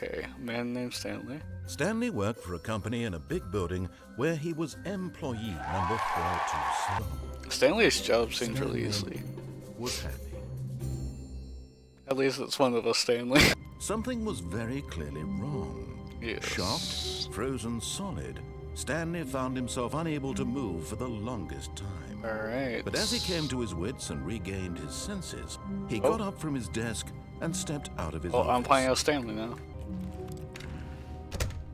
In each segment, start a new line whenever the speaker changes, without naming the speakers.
Okay, a man named Stanley.
Stanley worked for a company in a big building where he was employee number 427.
Stanley's job seems really easy.
Was happy.
At least it's one of us, Stanley.
Something was very clearly wrong.
Yes.
Shocked, frozen solid, Stanley found himself unable to move for the longest time.
Alright.
But as he came to his wits and regained his senses, he got up from his desk and stepped out of his office.
I'm playing as Stanley now.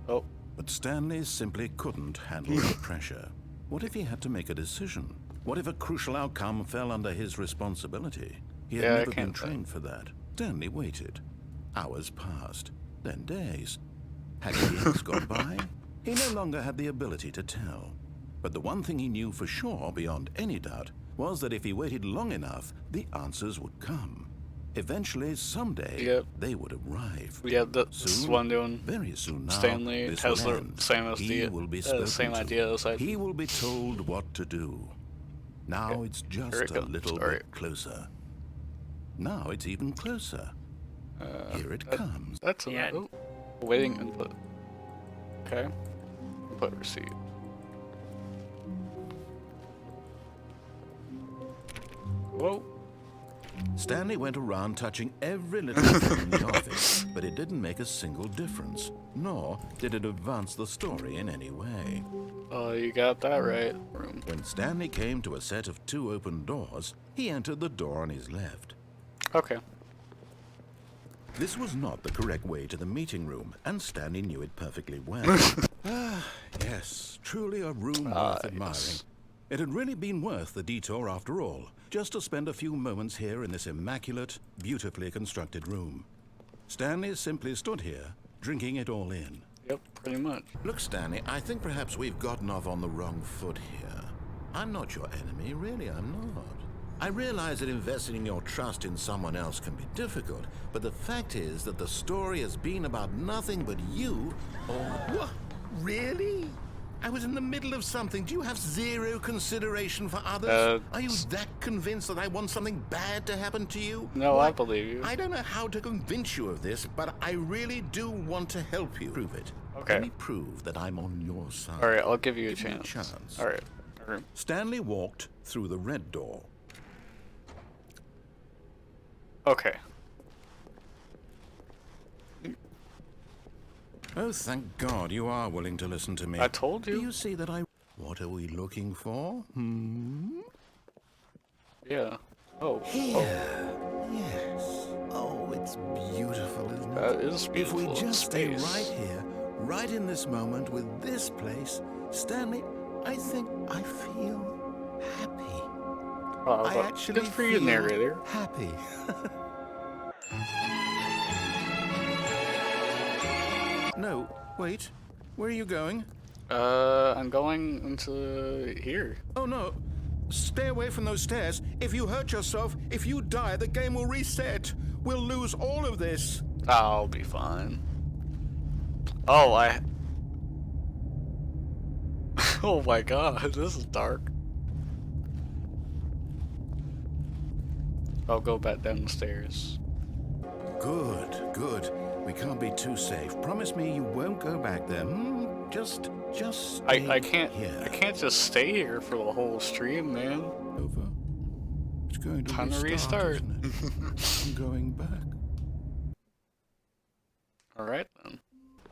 Oh.
But Stanley simply couldn't handle the pressure. What if he had to make a decision? What if a crucial outcome fell under his responsibility? He had never been trained for that. Stanley waited. Hours passed, then days. Had years gone by? He no longer had the ability to tell. But the one thing he knew for sure, beyond any doubt, was that if he waited long enough, the answers would come. Eventually, someday, they would arrive.
Yeah, that's what I'm doing.
Very soon now,
Stanley has the same idea as I do.
He will be told what to do. Now it's just a little bit closer. Now it's even closer. Here it comes.
That's waiting input. Okay. Input receipt. Whoa.
Stanley went around touching every little thing in the office, but it didn't make a single difference, nor did it advance the story in any way.
Oh, you got that right.
When Stanley came to a set of 2 open doors, he entered the door on his left.
Okay.
This was not the correct way to the meeting room, and Stanley knew it perfectly well. Yes, truly a room worth admiring. Yes. It had really been worth the detour after all, just to spend a few moments here in this immaculate, beautifully constructed room. Stanley simply stood here, drinking it all in.
Yep, pretty much.
Look, Stanley, I think perhaps we've gotten off on the wrong foot here. I'm not your enemy, really, I'm not. I realize that investing your trust in someone else can be difficult, but the fact is that the story has been about nothing but you. What? Really? I was in the middle of something. Do you have zero consideration for others? Are you that convinced that I want something bad to happen to you?
No, I believe you.
I don't know how to convince you of this, but I really do want to help you. Prove it.
Okay.
Let me prove that I'm on your side.
Alright, I'll give you a chance. Alright.
Stanley walked through the red door.
Okay.
Oh, thank God you are willing to listen to me.
I told you.
Do you see that I... What are we looking for?
Yeah. Oh.
Here. Yes. Oh, it's beautiful, isn't it?
That is beautiful.
If we just stay right here, right in this moment with this place, Stanley, I think I feel happy. I actually
good for you, Narrator.
Happy. No, wait. Where are you going?
I'm going into here.
Oh no. Stay away from those stairs. If you hurt yourself, if you die, the game will reset. We'll lose all of this.
I'll be fine. Oh, oh my God, this is dark. I'll go back down the stairs.
Good, good. We can't be too safe. Promise me you won't go back there. Just
I can't here. I can't just stay here for the whole stream, man.
Over. It's going to
time to restart.
I'm going back.
Alright then.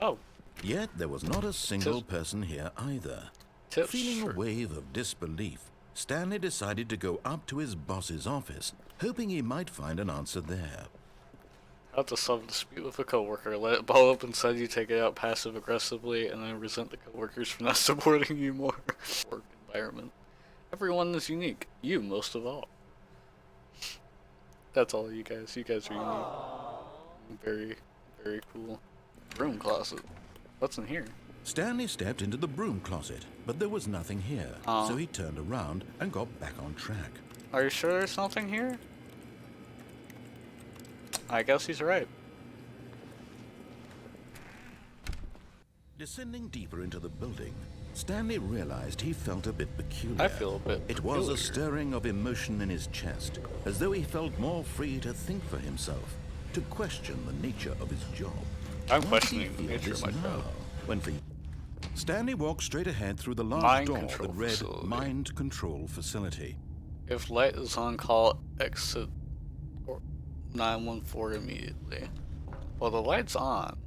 Oh.
Yet there was not a single person here either. Feeling a wave of disbelief, Stanley decided to go up to his boss's office, hoping he might find an answer there.
How to solve a dispute with a coworker. Let it ball up inside you, take it out passive-aggressively, and then resent the coworkers for not supporting you more. Work environment. Everyone is unique. You most of all. That's all you guys. You guys are unique. Very, very cool. Broom closet. What's in here?
Stanley stepped into the broom closet, but there was nothing here, so he turned around and got back on track.
Are you sure there's nothing here? I guess he's right.
Descending deeper into the building, Stanley realized he felt a bit peculiar.
I feel a bit
It was a stirring of emotion in his chest, as though he felt more free to think for himself, to question the nature of his job.
I'm
Why did he
questioning the
feel
nature
this
of my
now,
job.
when Stanley walked straight ahead through the large
Mind
door
control
that read
facility.
Mind Control Facility.
If light is on, call exit 914 immediately. Well, the light's on.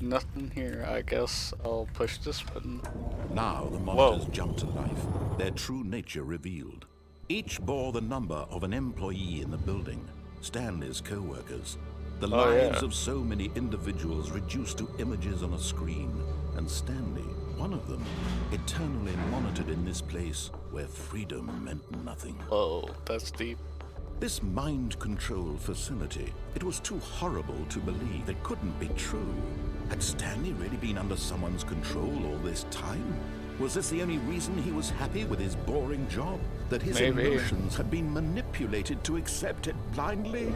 Nothing here. I guess I'll push this button.
Now the monitors jumped to life, their true nature revealed. Each bore the number of an employee in the building, Stanley's co-workers. The lives of so many individuals reduced to images on a screen, and Stanley, one of them, eternally monitored in this place where freedom meant nothing.
Whoa, that's deep.
This mind control facility, it was too horrible to believe. It couldn't be true. Had Stanley really been under someone's control all this time? Was this the only reason he was happy with his boring job? That his emotions had been manipulated to accept it blindly?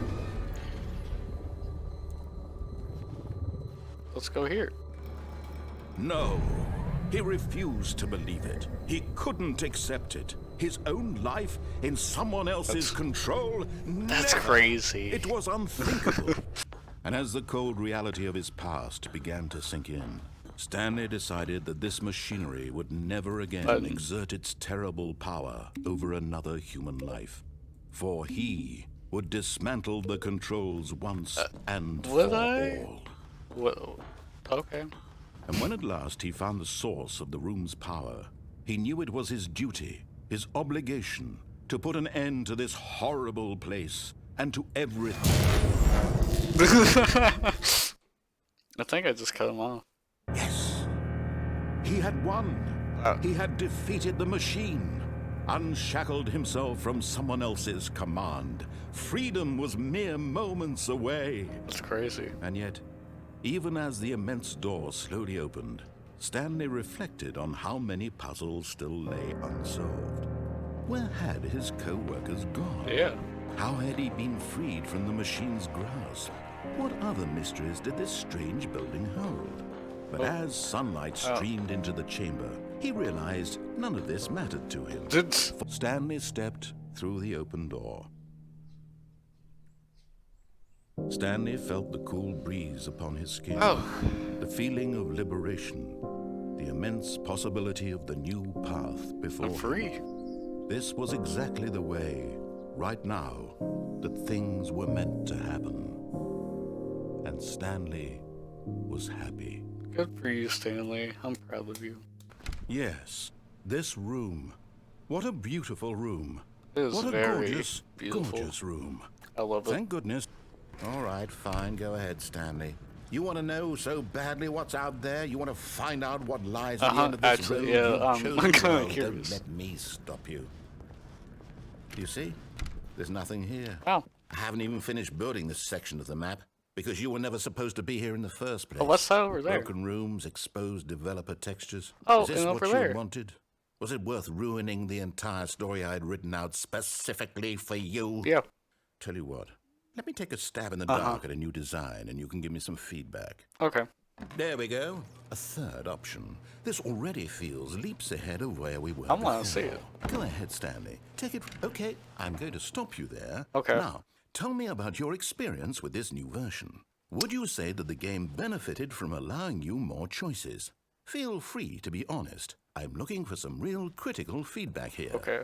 Let's go here.
No. He refused to believe it. He couldn't accept it. His own life in someone else's control?
That's
Never.
crazy.
It was unthinkable. And as the cold reality of his past began to sink in, Stanley decided that this machinery would never again exert its terrible power over another human life. For he would dismantle the controls once and for all.
Whoa. Okay.
And when at last he found the source of the room's power, he knew it was his duty, his obligation, to put an end to this horrible place and to everything.
I think I just cut him off.
Yes. He had won. He had defeated the machine, unshackled himself from someone else's command. Freedom was mere moments away.
That's crazy.
And yet, even as the immense door slowly opened, Stanley reflected on how many puzzles still lay unsolved. Where had his co-workers gone?
Yeah.
How had he been freed from the machine's grasp? What other mysteries did this strange building hold? But as sunlight streamed into the chamber, he realized none of this mattered to him. Stanley stepped through the open door. Stanley felt the cool breeze upon his skin, the feeling of liberation, the immense possibility of the new path before him.
Free.
This was exactly the way, right now, that things were meant to happen. And Stanley was happy.
Good for you, Stanley. I'm proud of you.
Yes, this room. What a beautiful room.
It is
what a
very
gorgeous,
beautiful.
gorgeous room.
I love it.
Thank goodness. All right, fine. Go ahead, Stanley. You want to know so badly what's out there? You want to find out what lies at the end of this road?
I'm kind of curious.
Don't let me stop you. You see? There's nothing here.
Oh.
I haven't even finished building this section of the map because you were never supposed to be here in the first place.
Oh, what's that over there?
Broken rooms, exposed developer textures.
Oh,
Is this
and
what
over
you
there.
wanted? Was it worth ruining the entire story I had written out specifically for you?
Yeah.
Tell you what, let me take a stab in the dark at a new design and you can give me some feedback.
Okay.
There we go. A third option. This already feels leaps ahead of where we were
I want to see it.
Go ahead, Stanley. Take it. Okay, I'm going to stop you there.
Okay.
Now, tell me about your experience with this new version. Would you say that the game benefited from allowing you more choices? Feel free to be honest. I'm looking for some real critical feedback here.
Okay.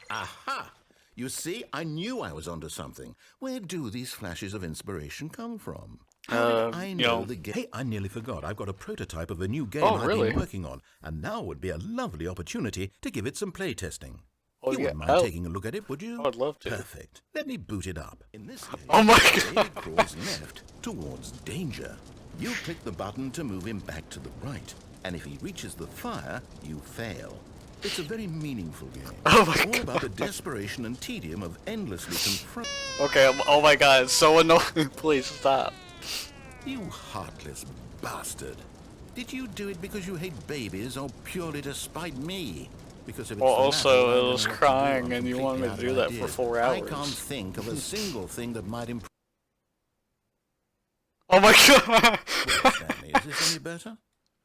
Aha! You see, I knew I was onto something. Where do these flashes of inspiration come from? How did I know the game? Hey, I nearly forgot. I've got a prototype of a new game I've been working on, and now would be a lovely opportunity to give it some playtesting.
Oh,
you wouldn't mind taking a look at it, would you?
I'd love to.
Perfect. Let me boot it up. In this case,
oh my God.
David crawls left towards danger. You click the button to move him back to the right, and if he reaches the fire, you fail. It's a very meaningful game.
Oh my
All
God.
about the desperation and tedium of endlessly confronting.
Okay, oh my God, it's so annoying. Please stop.
You heartless bastard. Did you do it because you hate babies or purely to spite me? Because if it's
Well,
the
also,
latter, I
it
don't know
was
what to do.
crying
I'm
and you
completely
wanted me
out
to
of
do that for
ideas.
4
I
hours.
can't think of a single thing that might improve.
Oh my God.
Well, Stanley, is this any better?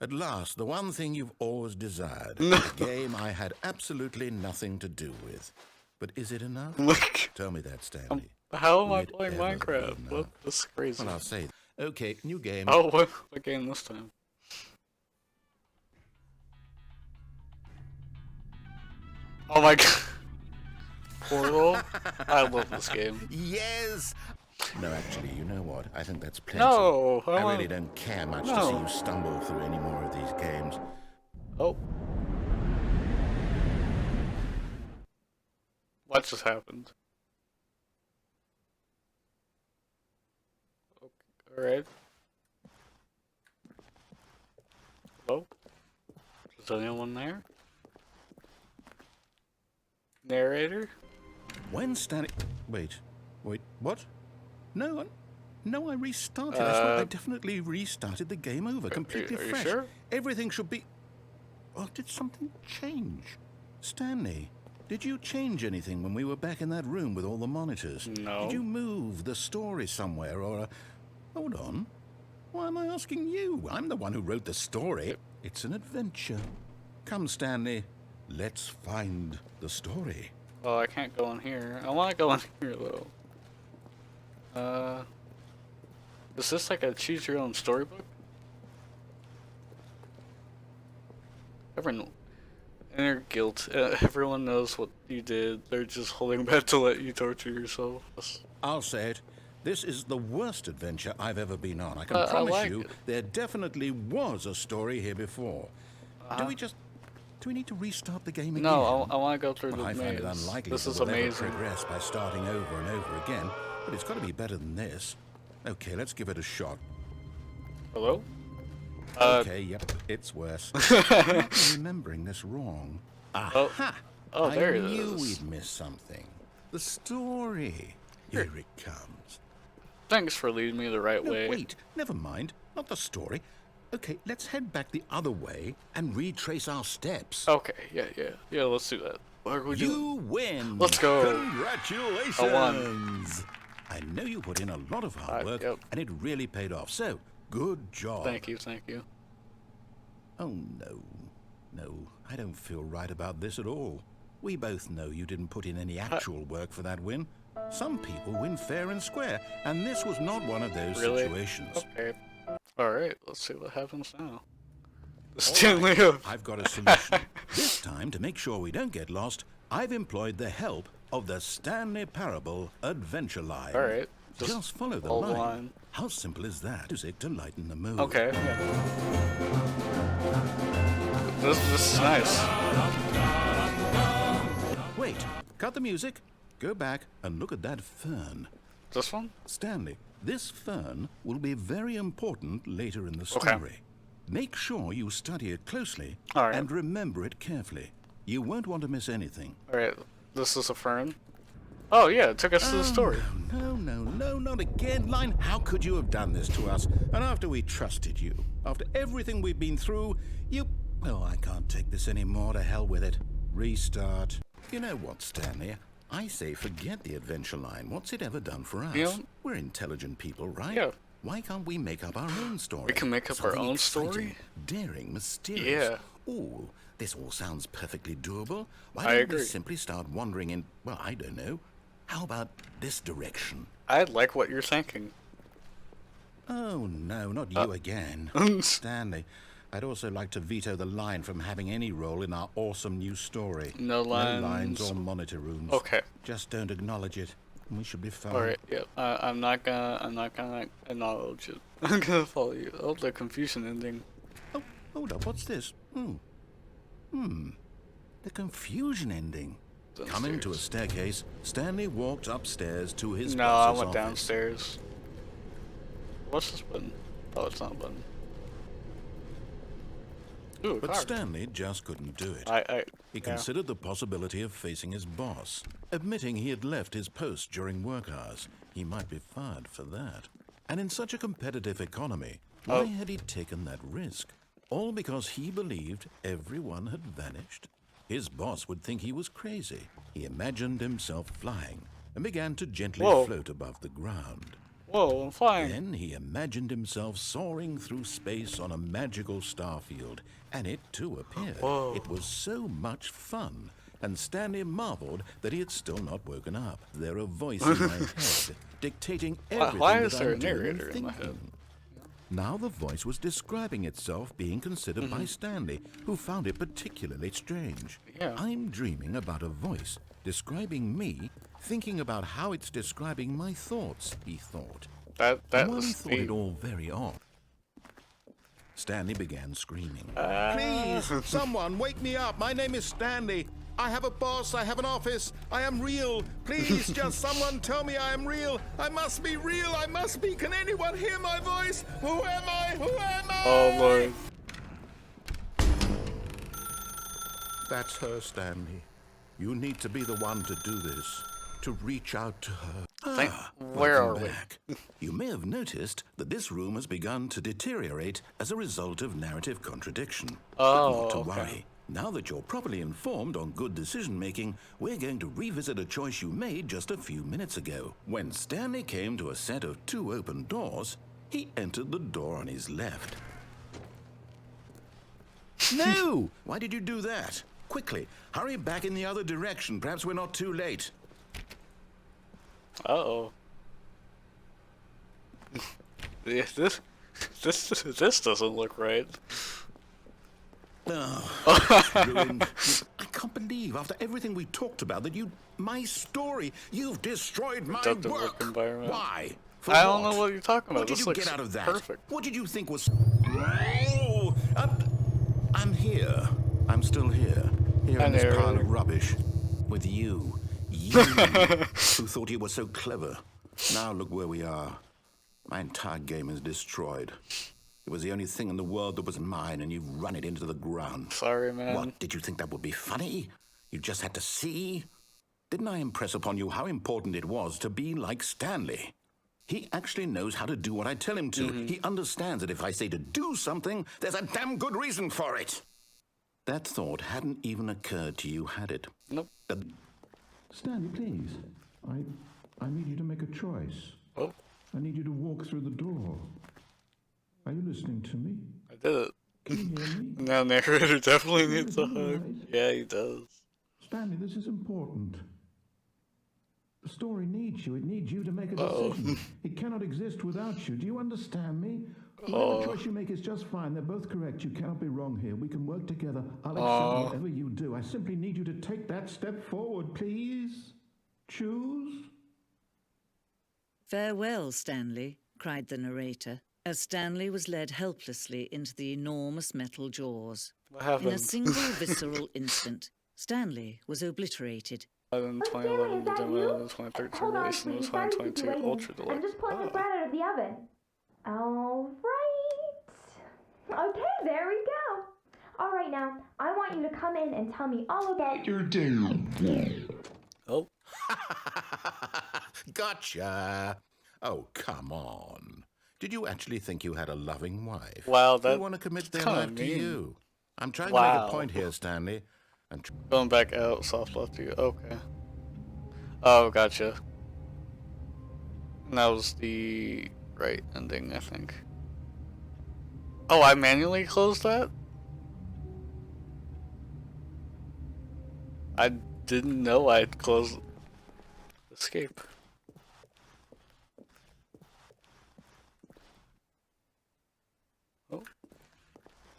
At last, the one thing you've always desired. A game I had absolutely nothing to do with. But is it enough? Tell me that, Stanley.
How am
Will
I
it
playing
ever be
Minecraft?
enough?
What? This is crazy.
Well, I'll say, Okay, new game.
Oh, what game this time? Oh my god. Portal? I love this game.
Yes! No, actually, you know what? I think that's plenty.
No!
I really don't care much to see you stumble through any more of these games.
Oh. What just happened? Okay, alright. Hello? Is anyone there? Narrator?
When Stanley... Wait, what? No, I restarted. I definitely restarted the game over, completely
are you
fresh.
sure?
Everything should be... Oh, did something change? Stanley, did you change anything when we were back in that room with all the monitors?
No.
Did you move the story somewhere, or... Hold on. Why am I asking you? I'm the one who wrote the story. It's an adventure. Come, Stanley. Let's find the story.
Oh, I can't go in here. I want to go in here, though. Is this like a choose your own storybook? Inner guilt. Everyone knows what you did. They're just holding back to let you torture yourself.
I'll say it. This is the worst adventure I've ever been on. I can promise you there definitely was a story here before. Do we need to restart the game again?
No, I want to go through the
I
maze.
find it unlikely
This is
we'll ever
amazing.
progress by starting over and over again, but it's got to be better than this. Okay, let's give it a shot.
Hello?
Okay, yep, it's worse. I'm remembering this wrong. Aha!
Oh, there it
I knew
is.
we'd missed something. The story. Here it comes.
Thanks for leading me the right
No,
way.
wait, never mind. Not the story. Okay, let's head back the other way and retrace our steps.
Okay, yeah, let's do that. What are we doing?
You win!
Let's go.
Congratulations!
I won.
I know you put in a lot of hard work,
yep.
and it really paid off. So, good job.
Thank you.
Oh, no, I don't feel right about this at all. We both know you didn't put in any actual work for that win. Some people win fair and square, and this was not one of those situations.
Okay. Alright, let's see what happens now. Stanley.
I've got a solution. This time, to make sure we don't get lost, I've employed the help of the Stanley Parable Adventure Line.
Alright.
Just follow the line. How simple is that? Music to lighten the mood.
Okay. Yeah. This is nice.
Wait, cut the music. Go back and look at that fern.
This one?
Stanley, this fern will be very important later in the story.
Okay.
Make sure you study it closely
All right.
and remember it carefully. You won't want to miss anything.
Alright, this is a fern. Oh yeah, it took us to the story.
No, not again. Line, how could you have done this to us? And after we trusted you, after everything we've been through, you... Oh, I can't take this anymore. To hell with it. Restart. You know what, Stanley? I say forget the adventure line. What's it ever done for us?
Yeah.
We're intelligent people, right?
Yeah.
Why can't we make up our own story?
We can make up our
Something
own
exciting,
story?
daring, mysterious.
Yeah.
Ooh, this all sounds perfectly doable. Why
I
don't
agree.
we simply start wandering in, well, I don't know. How about this direction?
I like what you're thinking.
Oh, no, not you again. Stanley, I'd also like to veto the line from having any role in our awesome new story.
No lines.
No lines or monitor rooms.
Okay.
Just don't acknowledge it. We should be fine.
Alright, yeah. I'm not gonna acknowledge it. I'm gonna follow you. Oh, the confusion ending.
Oh, hold up, what's this? The confusion ending. Coming to a staircase, Stanley walked upstairs to his
No, I
boss's
went
office.
downstairs. What's this button? Oh, it's not a button. Ooh, a
But
car.
Stanley just couldn't do it. He
yeah.
considered the possibility of facing his boss. Admitting he had left his post during work hours, he might be fired for that. And in such a competitive economy, why had he taken that risk? All because he believed everyone had vanished? His boss would think he was crazy. He imagined himself flying and began to gently float above the ground.
Whoa, I'm flying.
Then he imagined himself soaring through space on a magical starfield, and it too appeared.
Whoa.
It was so much fun, and Stanley marveled that he had still not woken up. There a voice in my head dictating everything
Why
that
is there
I'm
a
doing
narrator
and
in my head?
thinking. Now the voice was describing itself being considered by Stanley, who found it particularly strange.
Yeah.
I'm dreaming about a voice describing me, thinking about how it's describing my thoughts, he thought.
That
While
was
he thought it all very odd, Stanley began screaming.
Please, someone wake me up. My name is Stanley. I have a boss. I have an office. I am real. Please, just someone tell me I am real. I must be real. I must be. Can anyone hear my voice? Who am I? Who am I?
Oh, Lord.
That's her, Stanley. You need to be the one to do this, to reach out to her.
Where are
Welcome back. You may have noticed that this room has begun to deteriorate as a result of narrative contradiction. But not to worry. Now that you're properly informed on good decision-making, we're going to revisit a choice you made just a few minutes ago. When Stanley came to a set of 2 open doors, he entered the door on his left. No! Why did you do that? Quickly, hurry back in the other direction. Perhaps we're not too late.
Uh-oh. This doesn't look right.
Ruined. I can't believe, after everything we talked about, that my story, you've destroyed my work.
Environment.
Why? For
I don't know what you're talking about.
What did
This
you
looks
get out of that?
perfect.
What did you think was... Oh, I'm here. I'm still here. Here in this pile of rubbish. With you. You, who thought you were so clever. Now look where we are. My entire game is destroyed. It was the only thing in the world that was mine, and you've run it into the ground.
Sorry, man.
What, did you think that would be funny? You just had to see? Didn't I impress upon you how important it was to be like Stanley? He actually knows how to do what I tell him to. He understands that if I say to do something, there's a damn good reason for it. That thought hadn't even occurred to you, had it?
Nope.
Stanley, please. I need you to make a choice.
Oh.
I need you to walk through the door. Are you listening to me?
I did it.
Can you hear me?
Now Narrator definitely needs a hug.
Right.
Yeah, he does.
Stanley, this is important. The story needs you. It needs you to make a decision. It cannot exist without you. Do you understand me? Whatever choice you make is just fine. They're both correct. You cannot be wrong here. We can work together. I'll accept whatever you do. I simply need you to take that step forward, please. Choose.
Farewell, Stanley, cried the narrator, as Stanley was led helplessly into the enormous metal jaws.
What happened?
In a single visceral instant, Stanley was obliterated.
In 2011, the demo, in 2013 release, and in 2022 Ultra Deluxe.
I'm just pulling the bread out of the oven. All right. Okay, there we go. All right, now, I want you to come in and tell me all about your day.
Oh.
Gotcha. Oh, come on. Did you actually think you had a loving wife?
Wow,
They
that
want to commit their
kinda
life to
mean.
you. I'm trying to make a point here, Stanley.
going back out, soft left you. Okay. Oh, gotcha. And that was the right ending, I think. Oh, I manually closed that? I didn't know I'd closed escape. Oh.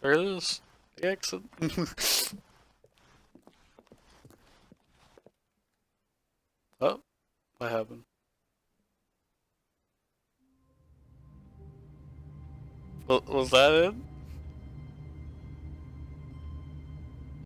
There it is. The exit. Oh, what happened? Was that it?